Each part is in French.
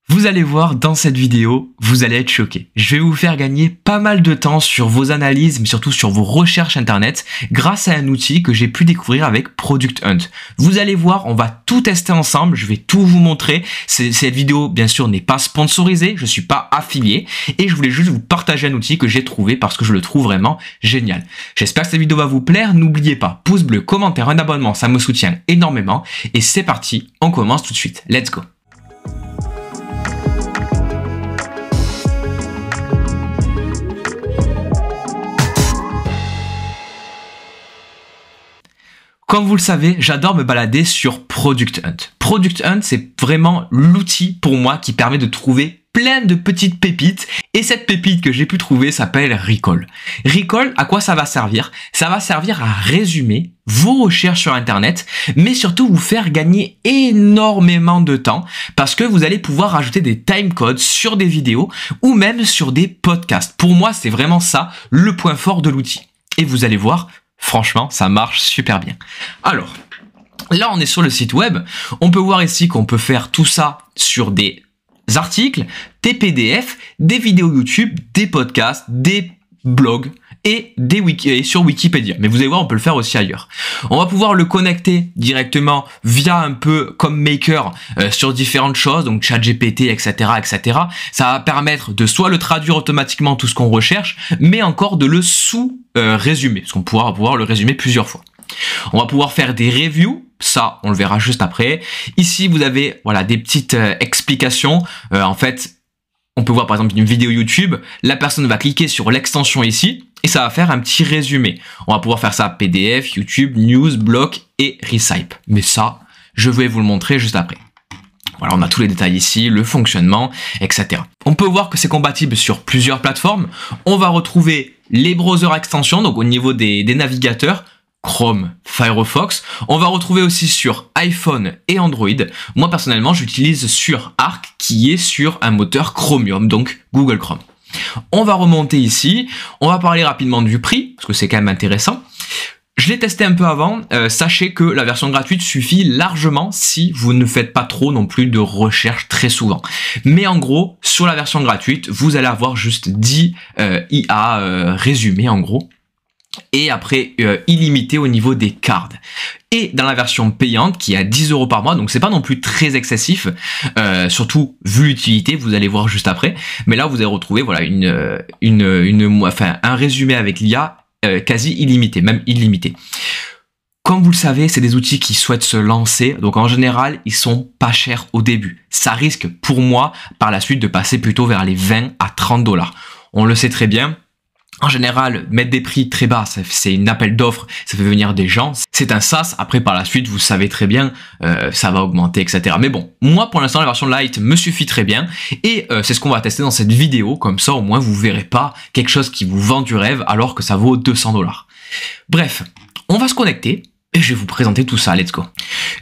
Vous allez voir dans cette vidéo, vous allez être choqués. Je vais vous faire gagner pas mal de temps sur vos analyses, mais surtout sur vos recherches internet, grâce à un outil que j'ai pu découvrir avec Product Hunt. Vous allez voir, on va tout tester ensemble, je vais tout vous montrer. Cette vidéo, bien sûr, n'est pas sponsorisée, je suis pas affilié, et je voulais juste vous partager un outil que j'ai trouvé parce que je le trouve vraiment génial. J'espère que cette vidéo va vous plaire, n'oubliez pas, pouce bleu, commentaire, un abonnement, ça me soutient énormément. Et c'est parti, on commence tout de suite. Let's go! Comme vous le savez, j'adore me balader sur Product Hunt. Product Hunt, c'est vraiment l'outil pour moi qui permet de trouver plein de petites pépites. Et cette pépite que j'ai pu trouver s'appelle Recall. Recall, à quoi ça va servir? Ça va servir à résumer vos recherches sur Internet, mais surtout vous faire gagner énormément de temps parce que vous allez pouvoir ajouter des timecodes sur des vidéos ou même sur des podcasts. Pour moi, c'est vraiment ça le point fort de l'outil. Et vous allez voir, franchement, ça marche super bien. Alors, là, on est sur le site web. On peut voir ici qu'on peut faire tout ça sur des articles, des PDF, des vidéos YouTube, des podcasts, des blogs et sur Wikipédia. Mais vous allez voir, on peut le faire aussi ailleurs. On va pouvoir le connecter directement via un peu comme Maker sur différentes choses, donc ChatGPT, etc., etc. Ça va permettre de soit le traduire automatiquement tout ce qu'on recherche, mais encore de le résumer, parce qu'on pourra pouvoir le résumer plusieurs fois. On va pouvoir faire des reviews, ça on le verra juste après. Ici vous avez voilà des petites explications. En fait, on peut voir par exemple une vidéo YouTube, la personne va cliquer sur l'extension ici et ça va faire un petit résumé. On va pouvoir faire ça PDF, YouTube, News, Blog et Recipe. Mais ça, je vais vous le montrer juste après. Voilà, on a tous les détails ici, le fonctionnement, etc. On peut voir que c'est compatible sur plusieurs plateformes. On va retrouver les browsers extensions, donc au niveau des navigateurs, Chrome, Firefox. On va retrouver aussi sur iPhone et Android. Moi, personnellement, j'utilise sur Arc, qui est sur un moteur Chromium, donc Google Chrome. On va remonter ici. On va parler rapidement du prix, parce que c'est quand même intéressant. Je l'ai testé un peu avant. Sachez que la version gratuite suffit largement si vous ne faites pas trop non plus de recherche très souvent. Mais en gros, sur la version gratuite, vous allez avoir juste 10 IA résumés en gros. Et après illimité au niveau des cards. Et dans la version payante qui est à 10 € par mois, donc c'est pas non plus très excessif, surtout vu l'utilité, vous allez voir juste après. Mais là vous allez retrouver voilà un résumé avec l'IA quasi illimité, même illimité. Comme vous le savez, c'est des outils qui souhaitent se lancer, donc en général, ils sont pas chers au début. Ça risque pour moi par la suite de passer plutôt vers les 20 à 30 $. On le sait très bien. En général, mettre des prix très bas, c'est une appel d'offres, ça fait venir des gens. C'est un SaaS, après par la suite, vous savez très bien, ça va augmenter, etc. Mais bon, moi pour l'instant, la version Lite me suffit très bien. Et c'est ce qu'on va tester dans cette vidéo, comme ça au moins vous verrez pas quelque chose qui vous vend du rêve alors que ça vaut 200 $. Bref, on va se connecter et je vais vous présenter tout ça, let's go.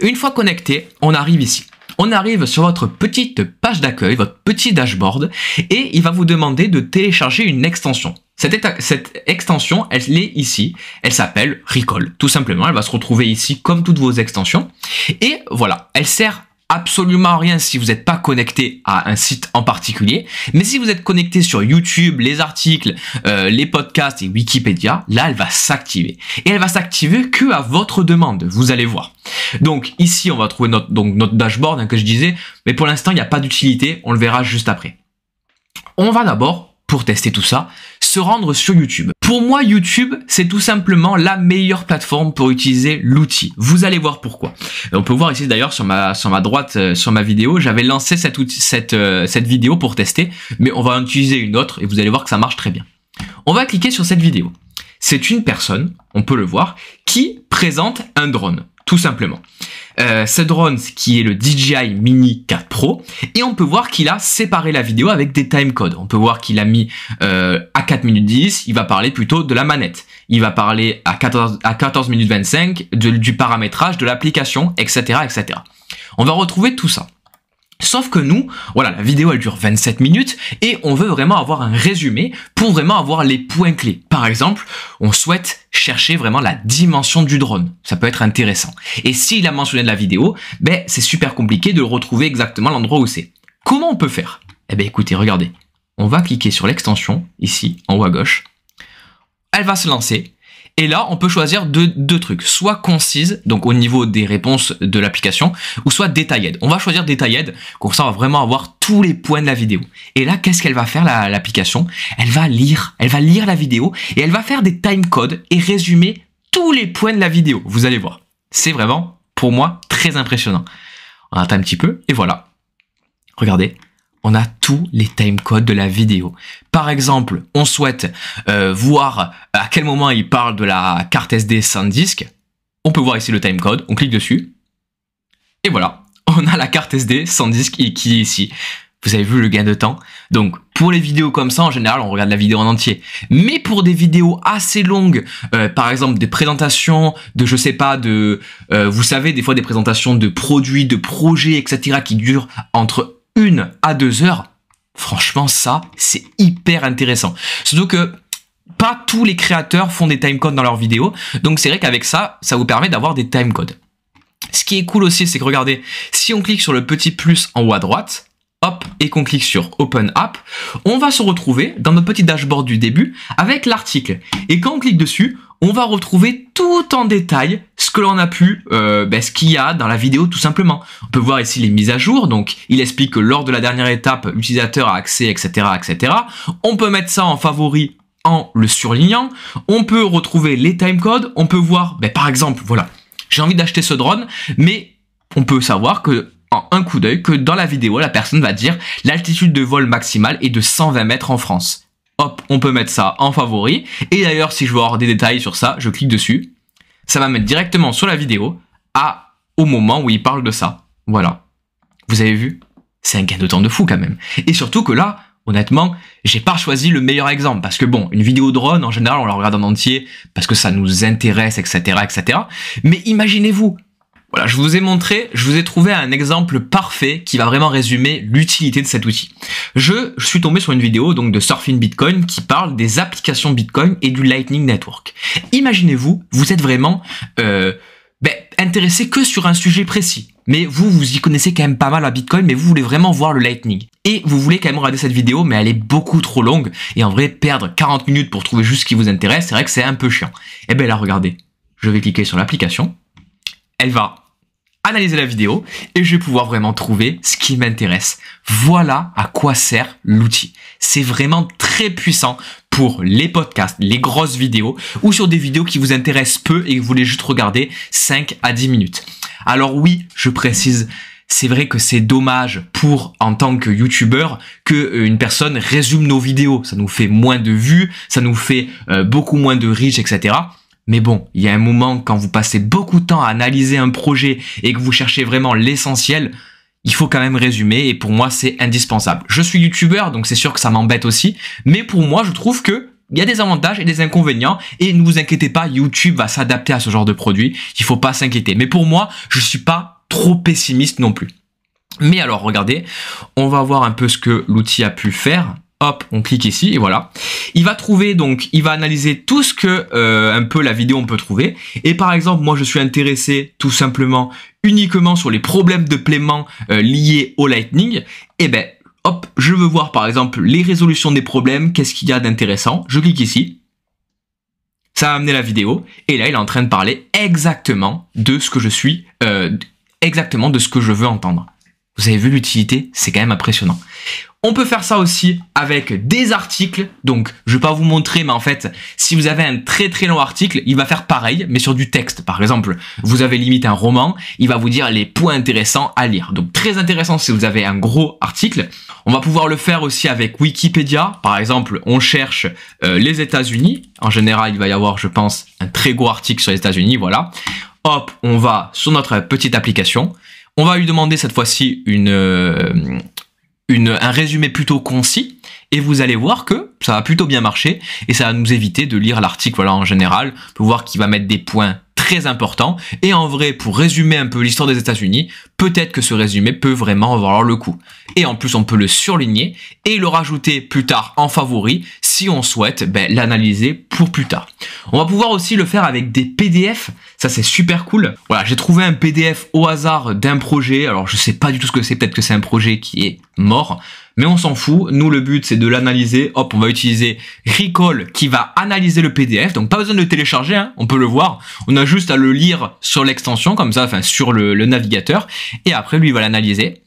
Une fois connecté, on arrive ici. On arrive sur votre petite page d'accueil, votre petit dashboard, et il va vous demander de télécharger une extension. Cette extension, elle est ici, elle s'appelle Recall, tout simplement, elle va se retrouver ici comme toutes vos extensions, et voilà, elle sert absolument à rien si vous n'êtes pas connecté à un site en particulier, mais si vous êtes connecté sur YouTube, les articles, les podcasts et Wikipédia, là elle va s'activer. Et elle va s'activer que à votre demande, vous allez voir. Donc ici on va trouver notre dashboard que je disais, mais pour l'instant il n'y a pas d'utilité, on le verra juste après. On va d'abord, pour tester tout ça, se rendre sur YouTube. Pour moi, YouTube, c'est tout simplement la meilleure plateforme pour utiliser l'outil. Vous allez voir pourquoi. On peut voir ici d'ailleurs sur ma droite, sur ma vidéo, j'avais lancé cette vidéo pour tester, mais on va en utiliser une autre et vous allez voir que ça marche très bien. On va cliquer sur cette vidéo. C'est une personne, on peut le voir, qui présente un drone, tout simplement. Ce drone qui est le DJI Mini 4 Pro et on peut voir qu'il a séparé la vidéo avec des timecodes. On peut voir qu'il a mis à 4 minutes 10, il va parler plutôt de la manette. Il va parler à 14 minutes 25 du paramétrage de l'application, etc., etc. On va retrouver tout ça. Sauf que nous, voilà, la vidéo elle dure 27 minutes et on veut vraiment avoir un résumé pour vraiment avoir les points clés. Par exemple, on souhaite chercher vraiment la dimension du drone. Ça peut être intéressant. Et s'il a mentionné de la vidéo, ben c'est super compliqué de retrouver exactement l'endroit où c'est. Comment on peut faire? Eh bien écoutez, regardez. On va cliquer sur l'extension, ici, en haut à gauche. Elle va se lancer. Et là, on peut choisir deux trucs. Soit concise, donc au niveau des réponses de l'application, ou soit detailed. On va choisir detailed, comme ça on va vraiment avoir tous les points de la vidéo. Et là, qu'est-ce qu'elle va faire l'application? Elle va lire la vidéo et elle va faire des timecodes et résumer tous les points de la vidéo. Vous allez voir. C'est vraiment, pour moi, très impressionnant. On attend un petit peu et voilà. Regardez. On a tous les timecodes de la vidéo. Par exemple, on souhaite voir à quel moment il parle de la carte SD sans disque. On peut voir ici le timecode, on clique dessus. Et voilà, on a la carte SD sans disque qui est ici. Vous avez vu le gain de temps? Donc, pour les vidéos comme ça, en général, on regarde la vidéo en entier. Mais pour des vidéos assez longues, par exemple des présentations de, je sais pas, vous savez, des fois des présentations de produits, de projets, etc. qui durent entre 1 à 2 heures, franchement ça c'est hyper intéressant. Surtout que pas tous les créateurs font des timecodes dans leurs vidéos, donc c'est vrai qu'avec ça, ça vous permet d'avoir des timecodes. Ce qui est cool aussi, c'est que regardez, si on clique sur le petit plus en haut à droite, hop, et qu'on clique sur Open App, on va se retrouver dans notre petit dashboard du début avec l'article. Et quand on clique dessus, on va retrouver tout en détail ce que l'on a pu, ce qu'il y a dans la vidéo tout simplement. On peut voir ici les mises à jour, donc il explique que lors de la dernière étape, l'utilisateur a accès, etc., etc. On peut mettre ça en favori en le surlignant. On peut retrouver les timecodes. On peut voir, par exemple, voilà, j'ai envie d'acheter ce drone, mais on peut savoir que en un coup d'œil que dans la vidéo, la personne va dire l'altitude de vol maximale est de 120 mètres en France. Hop, on peut mettre ça en favori. Et d'ailleurs, si je veux avoir des détails sur ça, je clique dessus. Ça va mettre directement sur la vidéo au moment où il parle de ça. Voilà. Vous avez vu? C'est un gain de temps de fou quand même. Et surtout que là, honnêtement, j'ai pas choisi le meilleur exemple. Parce que bon, une vidéo drone, en général, on la regarde en entier parce que ça nous intéresse, etc., etc. Mais imaginez-vous, voilà, je vous ai trouvé un exemple parfait qui va vraiment résumer l'utilité de cet outil. Je suis tombé sur une vidéo donc de Surfing Bitcoin qui parle des applications Bitcoin et du Lightning Network. Imaginez-vous, vous êtes vraiment intéressé que sur un sujet précis. Mais vous y connaissez quand même pas mal à Bitcoin, mais vous voulez vraiment voir le Lightning. Et vous voulez quand même regarder cette vidéo, mais elle est beaucoup trop longue. Et en vrai, perdre 40 minutes pour trouver juste ce qui vous intéresse, c'est vrai que c'est un peu chiant. Et bien là, regardez, je vais cliquer sur l'application. Elle va analyser la vidéo et je vais pouvoir vraiment trouver ce qui m'intéresse. Voilà à quoi sert l'outil. C'est vraiment très puissant pour les podcasts, les grosses vidéos ou sur des vidéos qui vous intéressent peu et que vous voulez juste regarder 5 à 10 minutes. Alors oui, je précise, c'est vrai que c'est dommage en tant que youtubeur, que une personne résume nos vidéos. Ça nous fait moins de vues, ça nous fait beaucoup moins de reach, etc. Mais bon, il y a un moment, quand vous passez beaucoup de temps à analyser un projet et que vous cherchez vraiment l'essentiel, il faut quand même résumer et pour moi, c'est indispensable. Je suis youtubeur, donc c'est sûr que ça m'embête aussi, mais pour moi, je trouve que il y a des avantages et des inconvénients et ne vous inquiétez pas, YouTube va s'adapter à ce genre de produit, il faut pas s'inquiéter. Mais pour moi, je suis pas trop pessimiste non plus. Mais alors, regardez, on va voir un peu ce que l'outil a pu faire. Hop, on clique ici et voilà. Il va trouver donc, il va analyser tout ce que un peu la vidéo on peut trouver. Et par exemple, moi je suis intéressé tout simplement uniquement sur les problèmes de paiement liés au Lightning. Et ben, hop, je veux voir par exemple les résolutions des problèmes. Qu'est-ce qu'il y a d'intéressant? Je clique ici. Ça va amener la vidéo. Et là, il est en train de parler exactement de ce que je suis, exactement de ce que je veux entendre. Vous avez vu l'utilité? C'est quand même impressionnant. On peut faire ça aussi avec des articles. Donc, je vais pas vous montrer, mais en fait, si vous avez un très très long article, il va faire pareil, mais sur du texte. Par exemple, vous avez limite un roman, il va vous dire les points intéressants à lire. Donc, très intéressant si vous avez un gros article. On va pouvoir le faire aussi avec Wikipédia. Par exemple, on cherche les États-Unis. En général, il va y avoir, je pense, un très gros article sur les États-Unis. Voilà. Hop, on va sur notre petite application. On va lui demander cette fois-ci un résumé plutôt concis et vous allez voir que ça va plutôt bien marcher et ça va nous éviter de lire l'article. Voilà, en général, on peut voir qu'il va mettre des points très importants et en vrai, pour résumer un peu l'histoire des États-Unis, peut-être que ce résumé peut vraiment valoir le coup. Et en plus, on peut le surligner et le rajouter plus tard en favori si on souhaite l'analyser pour plus tard. On va pouvoir aussi le faire avec des PDF, ça c'est super cool. Voilà, j'ai trouvé un PDF au hasard d'un projet, alors je sais pas du tout ce que c'est, peut-être que c'est un projet qui est mort, mais on s'en fout. Nous, le but, c'est de l'analyser. Hop, on va utiliser Recall qui va analyser le PDF. Donc, pas besoin de le télécharger, hein, on peut le voir. On a juste à le lire sur l'extension, comme ça, enfin, sur le navigateur. Et après, lui, il va l'analyser.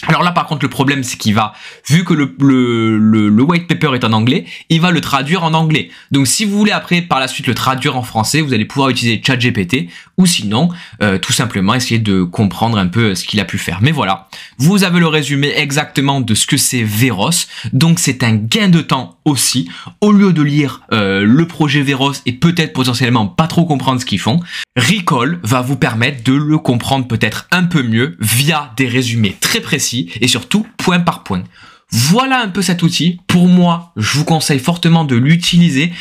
Alors là, par contre, le problème, c'est qu'il va, vu que le white paper est en anglais, il va le traduire en anglais. Donc, si vous voulez après, par la suite, le traduire en français, vous allez pouvoir utiliser ChatGPT ou sinon, tout simplement, essayer de comprendre un peu ce qu'il a pu faire. Mais voilà, vous avez le résumé exactement de ce que c'est Veros. Donc, c'est un gain de temps aussi. Au lieu de lire le projet Veros et peut-être potentiellement pas trop comprendre ce qu'ils font, Recall va vous permettre de le comprendre peut-être un peu mieux via des résumés très précis et surtout point par point. Voilà un peu cet outil. Pour moi, je vous conseille fortement de l'utiliser.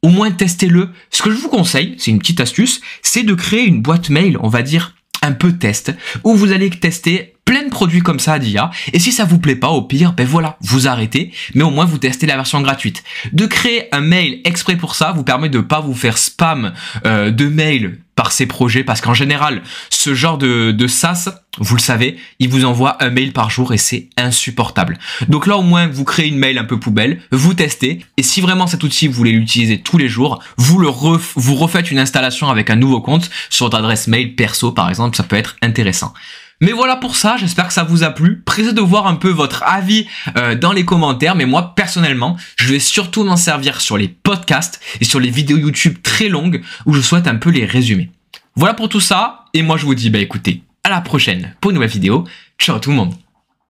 Au moins testez-le. Ce que je vous conseille, c'est une petite astuce, c'est de créer une boîte mail, on va dire un peu test, où vous allez tester plein de produits comme ça d'IA, et si ça vous plaît pas, au pire, voilà, vous arrêtez, mais au moins vous testez la version gratuite. De créer un mail exprès pour ça vous permet de pas vous faire spam de mails par ces projets, parce qu'en général, ce genre de SaaS, vous le savez, il vous envoie un mail par jour et c'est insupportable. Donc là, au moins, vous créez une mail un peu poubelle, vous testez, et si vraiment cet outil, vous voulez l'utiliser tous les jours, vous refaites une installation avec un nouveau compte sur votre adresse mail perso, par exemple, ça peut être intéressant. Mais voilà pour ça, j'espère que ça vous a plu. Pressé de voir un peu votre avis dans les commentaires, mais moi personnellement, je vais surtout m'en servir sur les podcasts et sur les vidéos YouTube très longues où je souhaite un peu les résumer. Voilà pour tout ça, et moi je vous dis écoutez, à la prochaine pour une nouvelle vidéo. Ciao tout le monde.